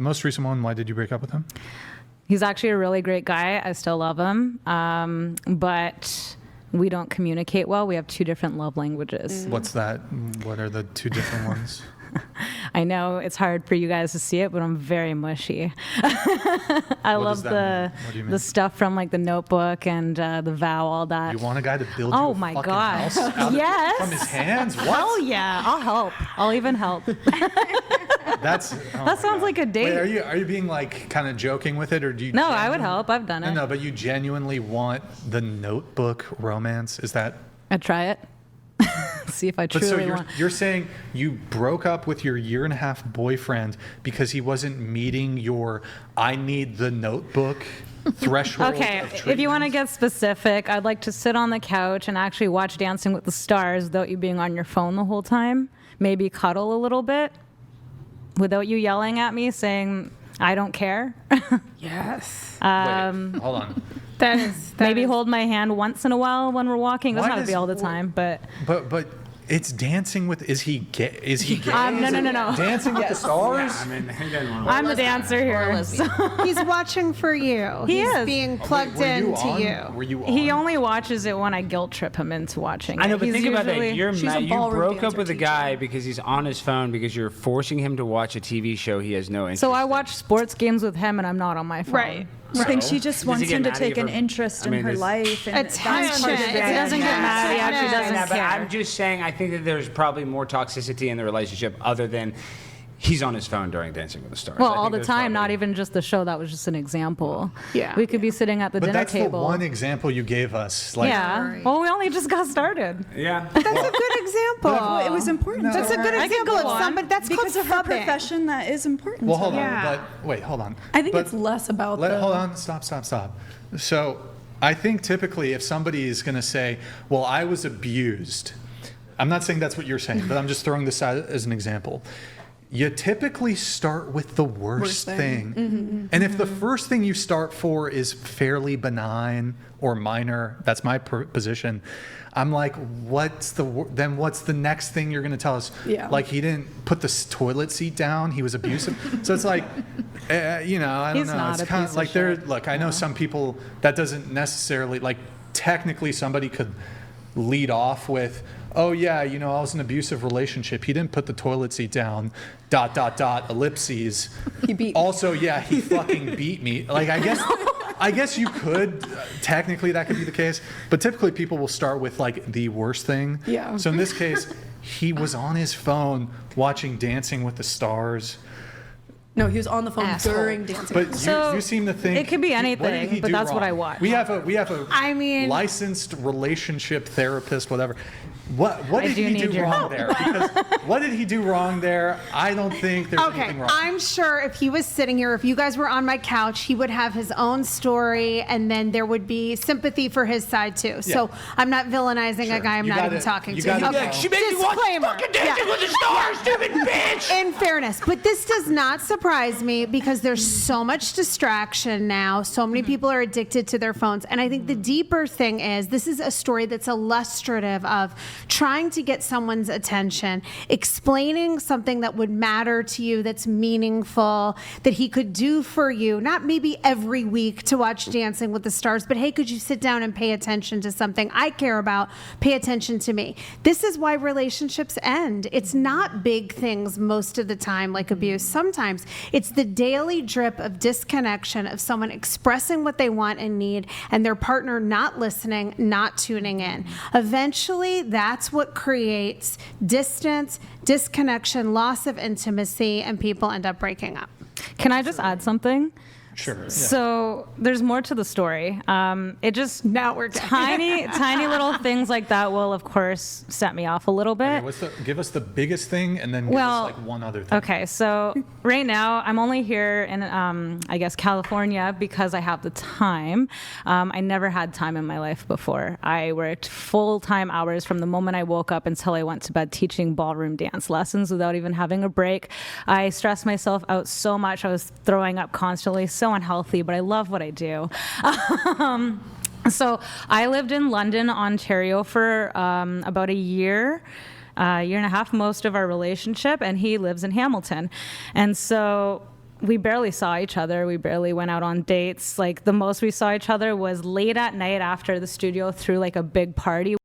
most recent one, why did you break up with him? He's actually a really great guy. I still love him. But we don't communicate well. We have 2 different love languages. What's that? What are the 2 different ones? I know it's hard for you guys to see it, but I'm very mushy. I love the stuff from like the Notebook and the Vow, all that. You want a guy to build you Oh a my fucking gosh. house out Yes. from his hands? What? Hell yeah. I'll help. I'll even help. That sounds like a date. Wait, are you being like kind of joking with it, or do you? No, I would help. I've done it. No, but you genuinely want the Notebook romance? Is that? I'd try it. See if I But truly so want. you're saying you broke up with your 1.5-year boyfriend because he wasn't meeting your "I need the Notebook" threshold? Okay, of if you want to treatment? get specific, I'd like to sit on the couch and actually watch Dancing with the Stars without you being on your phone the whole time. Maybe cuddle a little bit without you yelling at me saying, I don't care. Yes. Wait, hold on. Maybe hold my hand once in a while when we're walking. It doesn't Why have to be does- all the time, but But it's Dancing with. Is he gay? Is he gay? no. Dancing with the Stars. I mean, he doesn't want I'm the dancer here. He's watching for you. He He's is. being plugged Were you into on? you. Were you on? He only watches it when I guilt trip him into watching it. I know, but He's think about that. usually- You're She's a mad. You ballroom broke up dancer with a teacher. guy because he's on his phone because you're forcing him to watch a TV show he has no interest So I in. watch sports games with him and I'm not on my phone. Right. I think she Does just he wants get him to mad at you take an for- interest I mean, in her this- life. And that's Attention. part of it. He doesn't get mad. He actually doesn't Yeah, but care. I'm just saying, I think that there's probably more toxicity in the relationship other than he's on his phone during Dancing with the Stars. Well, I think all the there's time, not probably- even just the show. That was just an example. Yeah. We could be sitting at the But dinner that's table. the one example you gave us. Like, Yeah. Right. Well, we only just got started. Yeah. That's a good example. Well, it was important. That's to a good her. example of go on. somebody. That's Because called of her fubbing. profession, that is important. Well, to hold her. on. Yeah. But wait, hold on. I think But it's less about hold on. Stop. So I think typically if somebody is going to say, well, I was abused, I'm not saying that's what you're saying, but I'm just throwing this out as an example. You typically start with the worst thing. And if the first thing you start for is fairly benign or minor, that's my position. I'm like, what's the next thing you're going to tell us? Yeah. Like he didn't put the toilet seat down. He was abusive. So it's like, I don't He's know. not It's a kind piece of of like shit. look, I know some people that doesn't necessarily like technically somebody could lead off with, oh yeah, I was in an abusive relationship. He didn't put the toilet seat down, ... ellipses. He beat me. Also, yeah, he fucking beat me. Like, I guess you could, technically that could be the case, but typically people will start with like the worst thing. Yeah. So in this case, he was on his phone watching Dancing with the Stars. No, he was on the phone Asshole. during Dancing. But So, you seem to think it could be what did anything, he but do that's what wrong? I watch. We have a I mean- licensed relationship therapist, whatever. What did do he need do your wrong help. there? Because what did he do wrong there? I don't think there's Okay, anything wrong. I'm sure if he was sitting here, if you guys were on my couch, he would have his own story, and then there would be sympathy for his side too. So I'm not villainizing Sure. a guy I'm You not gotta- even talking you to. gotta Okay. know. She made me watch Disclaimer. fucking Dancing with the Stars, stupid bitch! In fairness, but this does not surprise me because there's so much distraction now. So many people are addicted to their phones. And I think the deeper thing is this is a story that's illustrative of trying to get someone's attention, explaining something that would matter to you, that's meaningful, that he could do for you, not maybe every week to watch Dancing with the Stars, but hey, could you sit down and pay attention to something I care about? Pay attention to me. This is why relationships end. It's not big things most of the time, like abuse. Sometimes it's the daily drip of disconnection of someone expressing what they want and need and their partner not listening, not tuning in. Eventually, that's what creates distance, disconnection, loss of intimacy, and people end up breaking up. Can I just add something? Sure. Yeah. So there's more to the story. It just Now we're tiny little things like that will, of course, set me off a little bit. Okay, give us the biggest thing, and then give Well, us like one other thing. Okay, so right now I'm only here in, I guess, California because I have the time. I never had time in my life before. I worked full-time hours from the moment I woke up until I went to bed teaching ballroom dance lessons without even having a break. I stressed myself out so much. I was throwing up constantly, so unhealthy, but I love what I do. So I lived in London, Ontario for about a year and a half, most of our relationship, and he lives in Hamilton. And so we barely saw each other. We barely went out on dates. Like the most we saw each other was late at night after the studio threw like a big party.